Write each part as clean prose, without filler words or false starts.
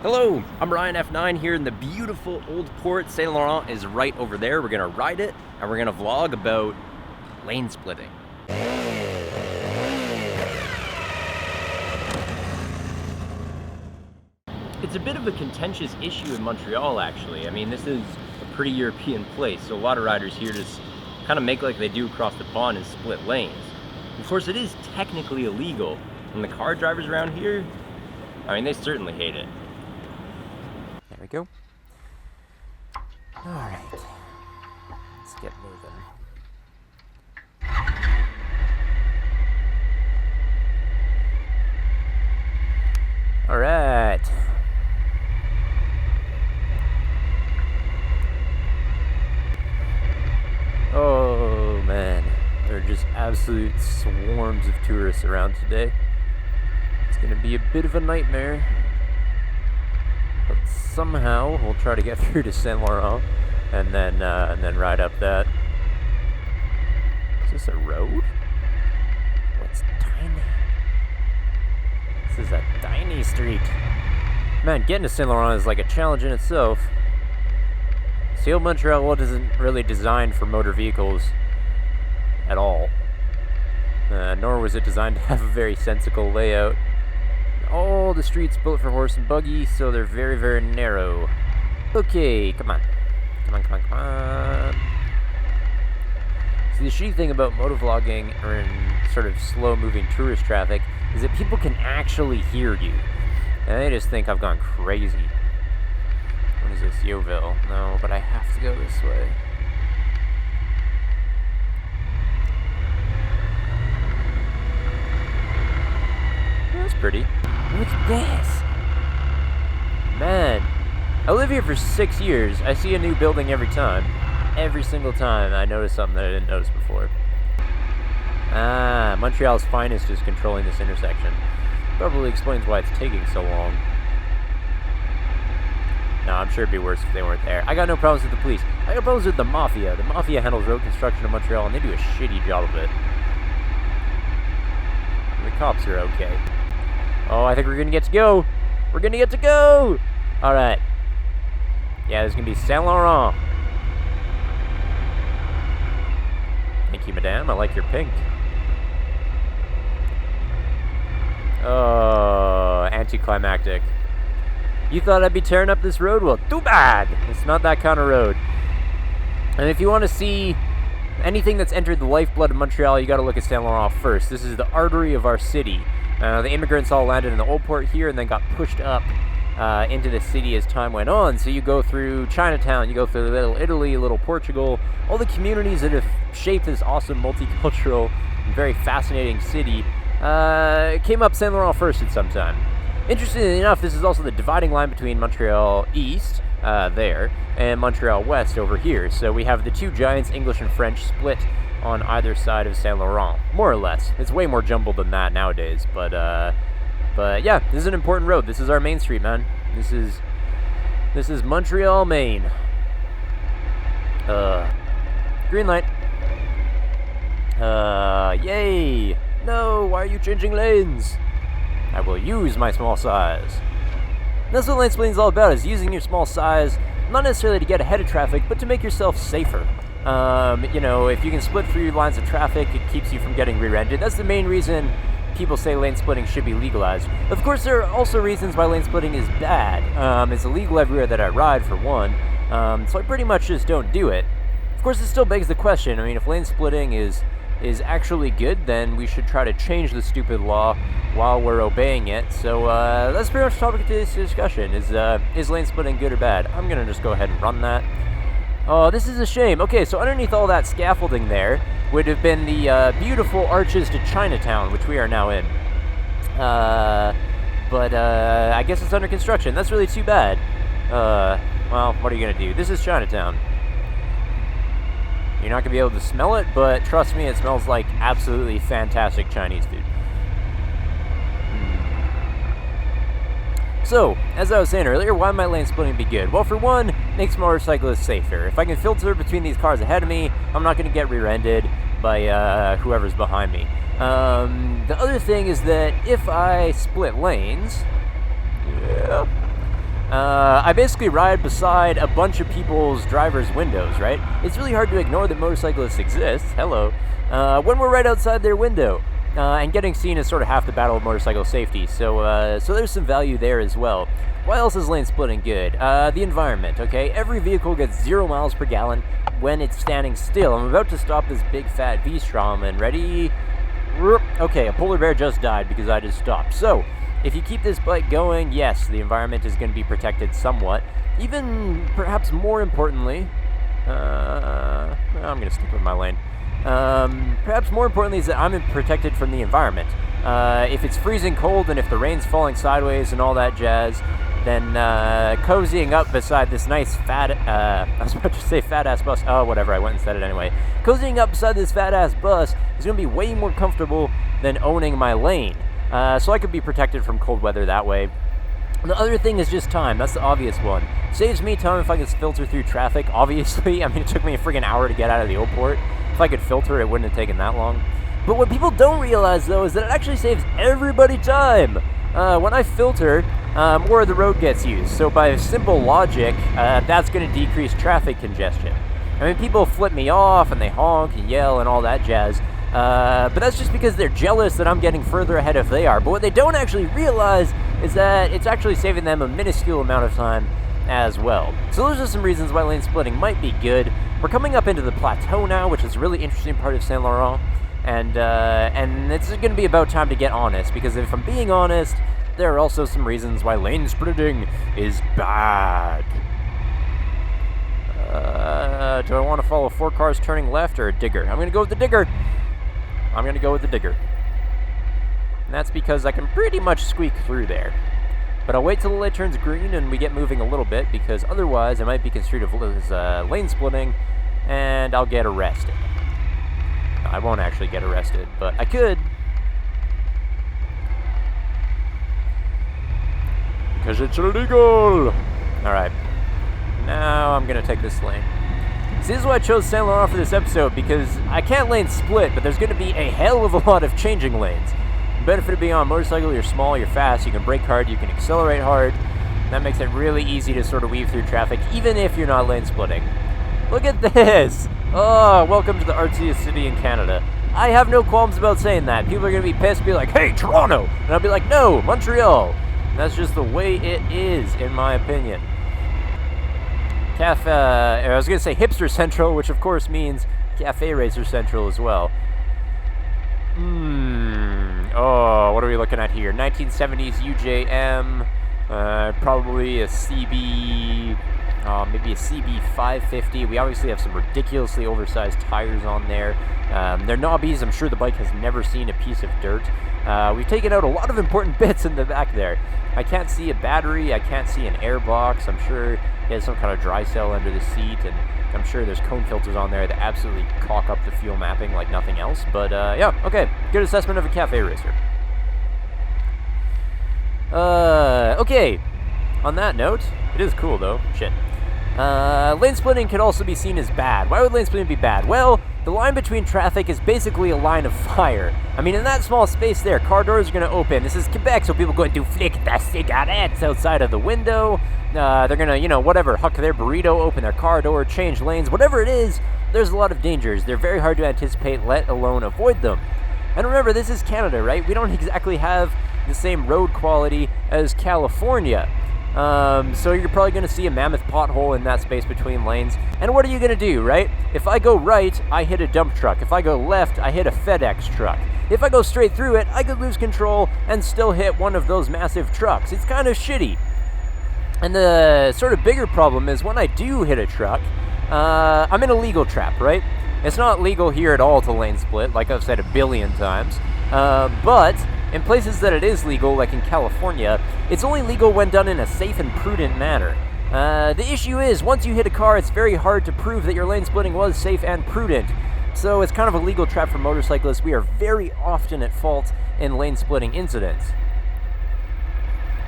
Hello, I'm Ryan F9 here in the beautiful old port. St-Laurent is right over there. We're gonna ride it and we're gonna vlog about lane splitting. It's a bit of a contentious issue in Montreal, actually. I mean, this is a pretty European place, so a lot of riders here just kind of make like they do across the pond and split lanes. Of course, it is technically illegal, and the car drivers around here, I mean, they certainly hate it. There we go. All right, let's get moving. All right. Oh man, there are just absolute swarms of tourists around today. It's gonna be a bit of a nightmare. But somehow we'll try to get through to St-Laurent and then ride up that. Is this a road? Oh, it's tiny. This is a tiny street. Man, getting to St-Laurent is like a challenge in itself. See, old Montreal isn't really designed for motor vehicles at all. Nor was it designed to have a very sensible layout. All the streets built for horse and buggy, so they're very, very narrow. Okay, come on. Come on. See, the shitty thing about motovlogging or in sort of slow-moving tourist traffic is that people can actually hear you. And they just think I've gone crazy. What is this, Yeovil? No, but I have to go this way. That's pretty. Look at this! Man, I live here for 6 years. I see a new building every time. Every single time I notice something that I didn't notice before. Ah, Montreal's finest is controlling this intersection. Probably explains why it's taking so long. No, I'm sure it'd be worse if they weren't there. I got no problems with the police. I got problems with the Mafia. The Mafia handles road construction in Montreal, and they do a shitty job of it. The cops are okay. Oh, I think we're gonna get to go. We're gonna get to go! Alright. Yeah, there's gonna be St-Laurent. Thank you, madame. I like your pink. Oh, anticlimactic. You thought I'd be tearing up this road? Well, too bad! It's not that kind of road. And if you want to see anything that's entered the lifeblood of Montreal, you gotta look at St-Laurent first. This is the artery of our city. The immigrants all landed in the old port here and then got pushed up into the city as time went on. So you go through Chinatown, you go through Little Italy, Little Portugal, all the communities that have shaped this awesome multicultural and very fascinating city came up St-Laurent first at some time. Interestingly enough, this is also the dividing line between Montreal East, there, and Montreal West over here. So we have the two giants, English and French, split on either side of St-Laurent, more or less. It's way more jumbled than that nowadays, but yeah, this is an important road. This is our main street, man. This is Montreal, Maine. Green light. Yay! No, why are you changing lanes? I will use my small size. That's what lane splitting is all about, is using your small size, not necessarily to get ahead of traffic, but to make yourself safer. You know, if you can split through lines of traffic, it keeps you from getting rear-ended. That's the main reason people say lane splitting should be legalized. Of course, there are also reasons why lane splitting is bad. It's illegal everywhere that I ride, for one, so I pretty much just don't do it. Of course, it still begs the question. I mean, if lane splitting is actually good, then we should try to change the stupid law while we're obeying it. So that's pretty much the topic of today's discussion. Is lane splitting good or bad? I'm gonna just go ahead and run that. Oh, this is a shame. Okay, so underneath all that scaffolding there would have been the beautiful arches to Chinatown, which we are now in. But I guess it's under construction. That's really too bad. Well, what are you gonna do? This is Chinatown. You're not gonna be able to smell it, but trust me, it smells like absolutely fantastic Chinese food. So, as I was saying earlier, why might lane splitting be good? Well, for one, it makes motorcyclists safer. If I can filter between these cars ahead of me, I'm not going to get rear-ended by whoever's behind me. The other thing is that if I split lanes, I basically ride beside a bunch of people's driver's windows, right? It's really hard to ignore that motorcyclists exist, hello, when we're right outside their window. And getting seen is sort of half the battle of motorcycle safety, so there's some value there as well. Why else is lane splitting good? The environment, okay? Every vehicle gets 0 miles per gallon when it's standing still. I'm about to stop this big fat V-Strom, and ready? Okay, a polar bear just died because I just stopped. So, if you keep this bike going, yes, the environment is going to be protected somewhat. Even, perhaps more importantly, I'm going to stick with my lane. Perhaps more importantly is that I'm protected from the environment. If it's freezing cold and if the rain's falling sideways and all that jazz, then cozying up beside this nice fat, I was about to say fat-ass bus, oh, whatever, I went and said it anyway. Cozying up beside this fat-ass bus is going to be way more comfortable than owning my lane. So I could be protected from cold weather that way. The other thing is just time. That's the obvious one. Saves me time if I can filter through traffic, obviously. I mean, it took me a friggin' hour to get out of the old port. If I could filter, it wouldn't have taken that long. But what people don't realize, though, is that it actually saves everybody time. When I filter, more of the road gets used. So by simple logic, that's going to decrease traffic congestion. I mean, people flip me off, and they honk and yell and all that jazz. But that's just because they're jealous that I'm getting further ahead if they are. But what they don't actually realize is that it's actually saving them a minuscule amount of time as well. So those are some reasons why lane splitting might be good. We're coming up into the plateau now, which is a really interesting part of St-Laurent. And it's going to be about time to get honest, because if I'm being honest, there are also some reasons why lane splitting is bad. Do I want to follow 4 cars turning left or a digger? I'm going to go with the digger. And that's because I can pretty much squeak through there. But I'll wait till the light turns green and we get moving a little bit, because otherwise I might be construed as lane splitting and I'll get arrested. No, I won't actually get arrested, but I could. Because it's illegal! Alright. Now I'm going to take this lane. So this is why I chose St-Laurent for this episode, because I can't lane split, but there's going to be a hell of a lot of changing lanes. The benefit of being on a motorcycle, you're small, you're fast, you can brake hard, you can accelerate hard. That makes it really easy to sort of weave through traffic, even if you're not lane splitting. Look at this! Oh, welcome to the artsiest city in Canada. I have no qualms about saying that. People are going to be pissed, be like, hey, Toronto! And I'll be like, no, Montreal! And that's just the way it is, in my opinion. I was going to say Hipster Central, which of course means Cafe Racer Central as well. Oh, what are we looking at here? 1970s UJM, probably a CB, maybe a CB 550. We obviously have some ridiculously oversized tires on there. They're knobbies. I'm sure the bike has never seen a piece of dirt. We've taken out a lot of important bits in the back there. I can't see a battery. I can't see an air box. I'm sure it has some kind of dry cell under the seat, and I'm sure there's cone filters on there that absolutely caulk up the fuel mapping like nothing else. But yeah, okay. Good assessment of a cafe racer. Okay. On that note, it is cool though. Shit. Lane splitting could also be seen as bad. Why would lane splitting be bad? Well, the line between traffic is basically a line of fire. I mean, in that small space there, car doors are going to open. This is Quebec, so people are going to flick the cigarettes outside of the window. They're going to, whatever, huck their burrito, open their car door, change lanes. Whatever it is, there's a lot of dangers. They're very hard to anticipate, let alone avoid them. And remember, this is Canada, right? We don't exactly have the same road quality as California. So you're probably going to see a mammoth pothole in that space between lanes. And what are you going to do, right? If I go right, I hit a dump truck. If I go left, I hit a FedEx truck. If I go straight through it, I could lose control and still hit one of those massive trucks. It's kind of shitty. And the sort of bigger problem is when I do hit a truck, I'm in a legal trap, right? It's not legal here at all to lane split, like I've said a billion times. But in places that it is legal, like in California, it's only legal when done in a safe and prudent manner. The issue is, once you hit a car, it's very hard to prove that your lane splitting was safe and prudent. So it's kind of a legal trap for motorcyclists. We are very often at fault in lane splitting incidents.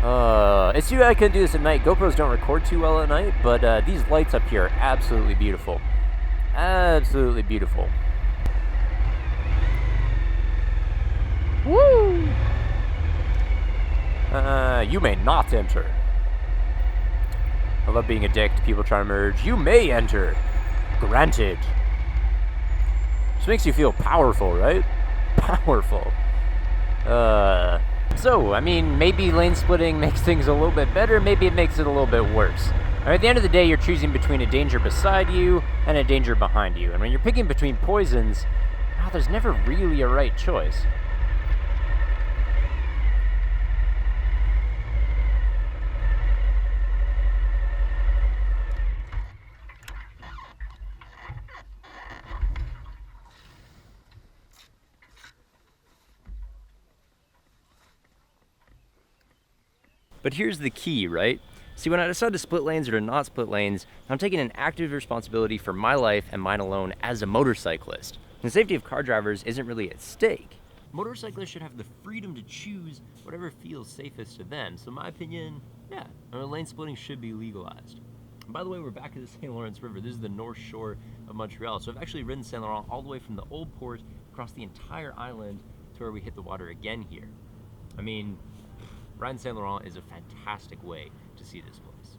It's too bad I couldn't do this at night. GoPros don't record too well at night, but these lights up here are absolutely beautiful. Absolutely beautiful. Woo! You may not enter. love being a dick to people trying to merge. You may enter. Granted. Just makes you feel powerful, right? Powerful. So, I mean, maybe lane splitting makes things a little bit better, maybe it makes it a little bit worse. At the end of the day, you're choosing between a danger beside you and a danger behind you. And when you're picking between poisons, there's never really a right choice. But here's the key, right? See, when I decide to split lanes or to not split lanes, I'm taking an active responsibility for my life and mine alone as a motorcyclist. The safety of car drivers isn't really at stake. Motorcyclists should have the freedom to choose whatever feels safest to them. So in my opinion, yeah, lane splitting should be legalized. And by the way, we're back at the St-Laurent River. This is the north shore of Montreal. So I've actually ridden St-Laurent all the way from the old port across the entire island to where we hit the water again here. I mean, riding St-Laurent is a fantastic way to see this place.